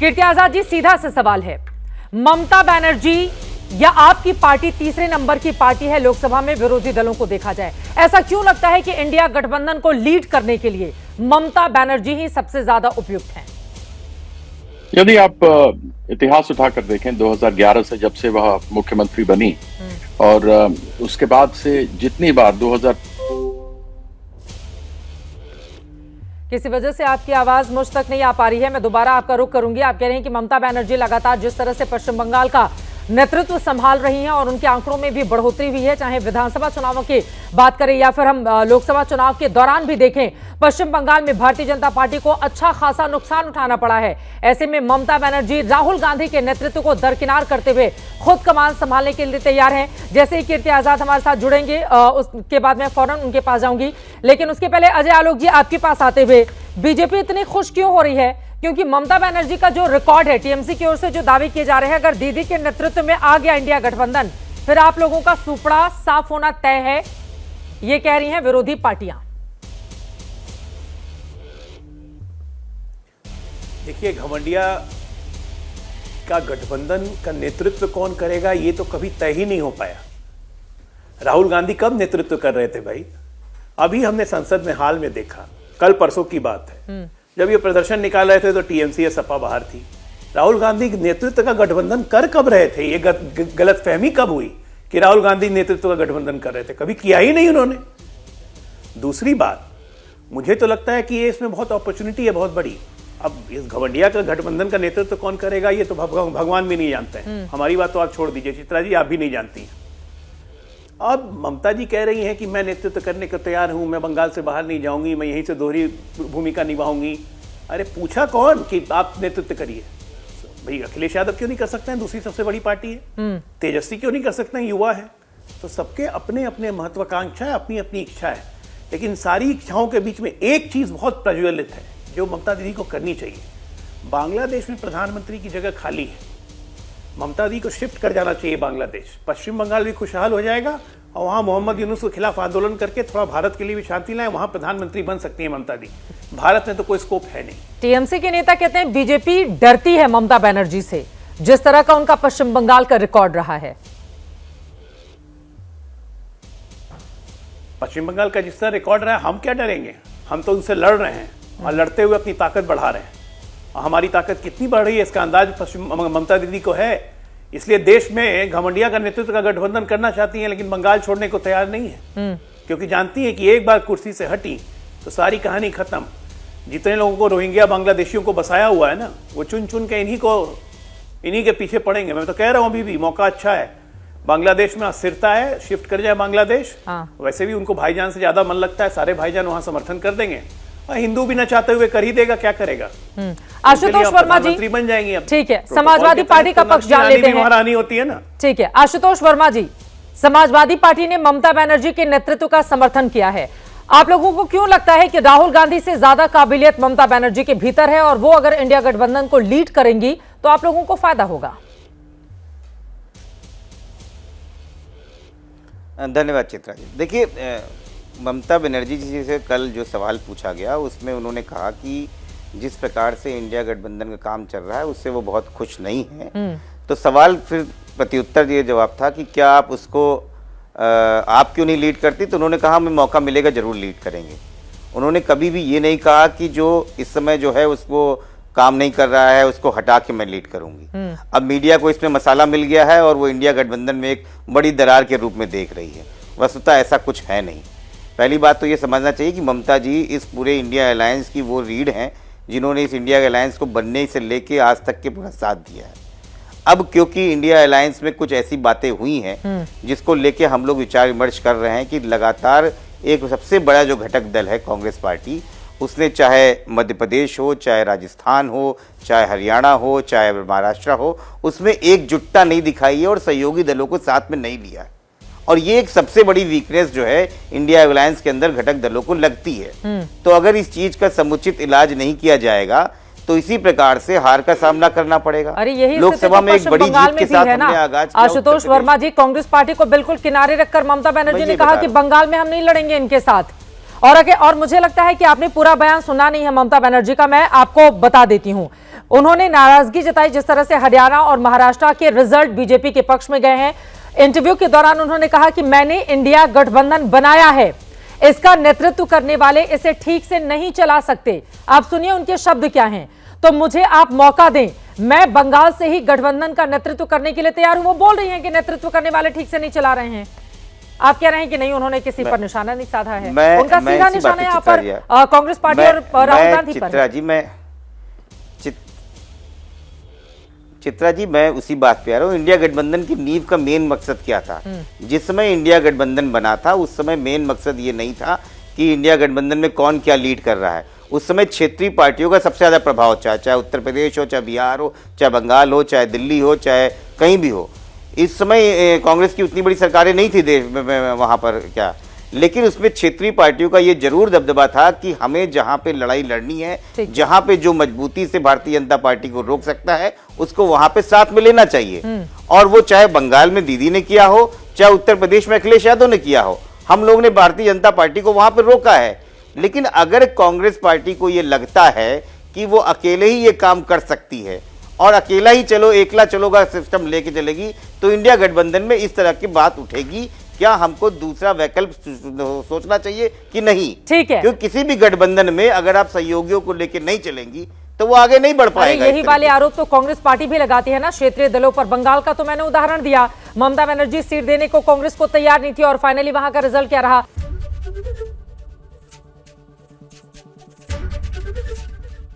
कीर्ति आजाद जी, सीधा सा सवाल है, ममता बनर्जी या आपकी पार्टी तीसरे नंबर की पार्टी है लोकसभा में विरोधी दलों को देखा जाए? ऐसा क्यों लगता है कि इंडिया गठबंधन को लीड करने के लिए ममता बनर्जी ही सबसे ज्यादा उपयुक्त हैं? यदि आप इतिहास उठाकर देखें 2011 से जब से वह मुख्यमंत्री बनी और उसके बाद से जितनी बार 2000 किसी वजह से आपकी आवाज मुझ तक नहीं आ पा रही है, मैं दोबारा आपका रुख करूंगी। आप कह रहे हैं कि ममता बनर्जी लगातार जिस तरह से पश्चिम बंगाल का नेतृत्व संभाल रही हैं और उनके आंकड़ों में भी बढ़ोतरी हुई है, चाहे विधानसभा चुनावों की बात करें या फिर हम लोकसभा चुनाव के दौरान भी देखें, पश्चिम बंगाल में भारतीय जनता पार्टी को अच्छा खासा नुकसान उठाना पड़ा है। ऐसे में ममता बनर्जी राहुल गांधी के नेतृत्व को दरकिनार करते हुए खुद कमान संभालने के लिए तैयार हैं। जैसे ही कीर्ति आजाद हमारे साथ जुड़ेंगे उसके बाद मैं फौरन उनके पास जाऊंगी, लेकिन उसके पहले अजय आलोक जी आपके पास आते हुए, बीजेपी इतनी खुश क्यों हो रही है? क्योंकि ममता बनर्जी का जो रिकॉर्ड है, टीएमसी की ओर से जो दावे किए जा रहे हैं, अगर दीदी के नेतृत्व में आ गया इंडिया गठबंधन, फिर आप लोगों का सुपड़ा साफ होना तय है, ये कह रही हैं विरोधी पार्टियां। देखिए, घमंडिया का गठबंधन का नेतृत्व कौन करेगा ये तो कभी तय ही नहीं हो पाया। राहुल गांधी कब नेतृत्व कर रहे थे भाई? अभी हमने संसद में हाल में देखा, कल परसों की बात है, जब ये प्रदर्शन निकाल रहे थे तो टीएमसी या सपा बाहर थी। राहुल गांधी नेतृत्व का गठबंधन कर कब रहे थे? ये गलतफहमी कब हुई कि राहुल गांधी नेतृत्व का गठबंधन कर रहे थे? कभी किया ही नहीं उन्होंने। दूसरी बात, मुझे तो लगता है कि ये इसमें बहुत अपॉर्चुनिटी है, बहुत बड़ी। अब इस घमंडिया का गठबंधन का नेतृत्व कौन करेगा ये तो भगवान भी नहीं जानते हैं। हमारी बात तो आप छोड़ दीजिए, चित्रा जी आप भी नहीं जानती। अब ममता जी कह रही हैं कि मैं नेतृत्व करने को तैयार हूं, मैं बंगाल से बाहर नहीं जाऊंगी, मैं यहीं से दोहरी भूमिका निभाऊंगी। अरे पूछा कौन कि आप नेतृत्व करिए? भाई अखिलेश यादव क्यों नहीं कर सकते हैं? दूसरी सबसे बड़ी पार्टी है। तेजस्वी क्यों नहीं कर सकते हैं? युवा है। तो सबके अपने अपने महत्वाकांक्षा है, अपनी अपनी इच्छा है। लेकिन सारी इच्छाओं के बीच में एक चीज बहुत प्रज्वलित है जो ममता दीदी को करनी चाहिए। बांग्लादेश में प्रधानमंत्री की जगह खाली है, ममता दी को शिफ्ट कर जाना चाहिए बांग्लादेश। पश्चिम बंगाल भी खुशहाल हो जाएगा और वहां मोहम्मद यूनुस के खिलाफ आंदोलन करके थोड़ा भारत के लिए भी शांति लाए, वहां प्रधानमंत्री बन सकती है ममता दी। भारत में तो कोई स्कोप है नहीं। टीएमसी के नेता कहते हैं बीजेपी डरती है ममता बनर्जी से, जिस तरह का उनका पश्चिम बंगाल का रिकॉर्ड रहा है। पश्चिम बंगाल का जिस तरह रिकॉर्ड रहा है, हम क्या डरेंगे? हम तो उनसे लड़ रहे हैं और लड़ते हुए अपनी ताकत बढ़ा रहे हैं। हमारी ताकत कितनी बढ़ रही है इसका अंदाज पश्चिम ममता दीदी को है। इसलिए देश में घमंडिया का नेतृत्व का गठबंधन करना चाहती हैं, लेकिन बंगाल छोड़ने को तैयार नहीं है, क्योंकि जानती है कि एक बार कुर्सी से हटी तो सारी कहानी खत्म। जितने लोगों को रोहिंग्या बांग्लादेशियों को बसाया हुआ है ना, वो चुन चुन के इन्हीं के पीछे पड़ेंगे। मैं तो कह रहा हूं अभी भी मौका अच्छा है। बांग्लादेश में अस्थिरता है, शिफ्ट कर जाए बांग्लादेश। वैसे भी उनको भाईजान से ज्यादा मन लगता है, सारे भाईजान वहां समर्थन कर देंगे। हिंदू भी न चाहते हुए कर ही देगा, क्या करेगा? आशुतोष वर्मा जी बन जाएंगे। अब ठीक है, समाजवादी पार्टी का पक्ष जान लेते हैं। महारानी होती है ना। ठीक है, आशुतोष वर्मा जी, समाजवादी पार्टी ने ममता बनर्जी के नेतृत्व का समर्थन किया है। आप लोगों को क्यों लगता है कि राहुल गांधी से ज्यादा काबिलियत ममता बनर्जी के भीतर है और वो अगर इंडिया गठबंधन को लीड करेंगी तो आप लोगों को फायदा होगा? धन्यवाद चित्रा जी। देखिए, ममता बनर्जी जी से कल जो सवाल पूछा गया उसमें उन्होंने कहा कि जिस प्रकार से इंडिया गठबंधन का काम चल रहा है उससे वो बहुत खुश नहीं है। तो सवाल फिर प्रत्युत्तर ये जवाब था कि क्या आप उसको आप क्यों नहीं लीड करती? तो उन्होंने कहा हमें मौका मिलेगा जरूर लीड करेंगे। उन्होंने कभी भी ये नहीं कहा कि जो इस समय जो है उसको काम नहीं कर रहा है उसको हटा के मैं लीड करूंगी। अब मीडिया को इसमें मसाला मिल गया है और वो इंडिया गठबंधन में एक बड़ी दरार के रूप में देख रही है। वस्तुतः ऐसा कुछ है नहीं। पहली बात तो ये समझना चाहिए कि ममता जी इस पूरे इंडिया अलायंस की वो रीढ़ हैं जिन्होंने इस इंडिया अलायंस को बनने से लेके आज तक के पूरा साथ दिया है। अब क्योंकि इंडिया अलायंस में कुछ ऐसी बातें हुई हैं जिसको लेके हम लोग विचार विमर्श कर रहे हैं कि लगातार एक सबसे बड़ा जो घटक दल है कांग्रेस पार्टी, उसने चाहे मध्य प्रदेश हो, चाहे राजस्थान हो, चाहे हरियाणा हो, चाहे महाराष्ट्र हो, उसमें एकजुटता नहीं दिखाई है और सहयोगी दलों को साथ में नहीं लिया है। और ये एक सबसे बड़ी वीकनेस जो है इंडिया अलायंस के अंदर घटक दलों को लगती है। तो अगर इस चीज का समुचित इलाज नहीं किया जाएगा तो इसी प्रकार से हार का सामना करना पड़ेगा। अरे यही लोकसभा में एक बड़ी जीत के साथ हमने आगाज किया। आशुतोष वर्मा जी, कांग्रेस पार्टी को बिल्कुल किनारे रखकर ममता बनर्जी ने कहा कि बंगाल में हम नहीं लड़ेंगे इनके साथ, और मुझे लगता है कि आपने पूरा बयान सुना नहीं है ममता बनर्जी का, मैं आपको बता देती हूं। उन्होंने नाराजगी जताई जिस तरह से हरियाणा और महाराष्ट्र के रिजल्ट बीजेपी के पक्ष में गए हैं। इंटरव्यू के दौरान उन्होंने कहा कि मैंने इंडिया गठबंधन बनाया है, इसका नेतृत्व करने वाले इसे ठीक से नहीं चला सकते। आप सुनिए उनके शब्द क्या हैं। तो मुझे आप मौका दें, मैं बंगाल से ही गठबंधन का नेतृत्व करने के लिए तैयार हूं। वो बोल रही हैं कि नेतृत्व करने वाले ठीक से नहीं चला रहे हैं। आप कह रहे हैं कि नहीं, उन्होंने किसी पर निशाना नहीं साधा है। उनका सीधा निशाना यहाँ पर कांग्रेस पार्टी और राहुल गांधी पर। चित्रा जी, मैं उसी बात पे आ रहा हूँ। इंडिया गठबंधन की नींव का मेन मकसद क्या था? जिस समय इंडिया गठबंधन बना था उस समय मेन मकसद ये नहीं था कि इंडिया गठबंधन में कौन क्या लीड कर रहा है। उस समय क्षेत्रीय पार्टियों का सबसे ज्यादा प्रभाव, चाहे उत्तर प्रदेश हो, चाहे बिहार हो, चाहे बंगाल हो, चाहे दिल्ली हो, चाहे कहीं भी हो। इस समय कांग्रेस की उतनी बड़ी सरकारें नहीं थी देश में वहां पर क्या, लेकिन उसमें क्षेत्रीय पार्टियों का ये जरूर दबदबा था कि हमें जहां पे लड़ाई लड़नी है, जहां पे जो मजबूती से भारतीय जनता पार्टी को रोक सकता है, उसको वहां पे साथ में लेना चाहिए। और वो चाहे बंगाल में दीदी ने किया हो, चाहे उत्तर प्रदेश में अखिलेश यादव ने किया हो, हम लोग ने भारतीय जनता पार्टी को वहां पर रोका है। लेकिन अगर कांग्रेस पार्टी को ये लगता है कि वो अकेले ही ये काम कर सकती है और अकेला ही चलो, एकला चलो का सिस्टम लेके चलेगी, तो इंडिया गठबंधन में इस तरह की बात उठेगी। क्या हमको दूसरा वैकल्प सोचना चाहिए कि नहीं? ठीक है, क्योंकि किसी भी गठबंधन में अगर आप सहयोगियों को लेके नहीं चलेंगी तो वो आगे नहीं बढ़ पाएगा। यही वाले आरोप तो कांग्रेस पार्टी भी लगाती है ना क्षेत्रीय दलों पर। बंगाल का तो मैंने उदाहरण दिया, ममता बनर्जी सीट देने को कांग्रेस को तैयार नहीं थी और फाइनली वहां का रिजल्ट क्या रहा।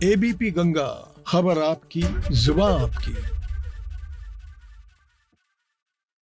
एबीपी गंगा, खबर आपकी, जुबान आपकी।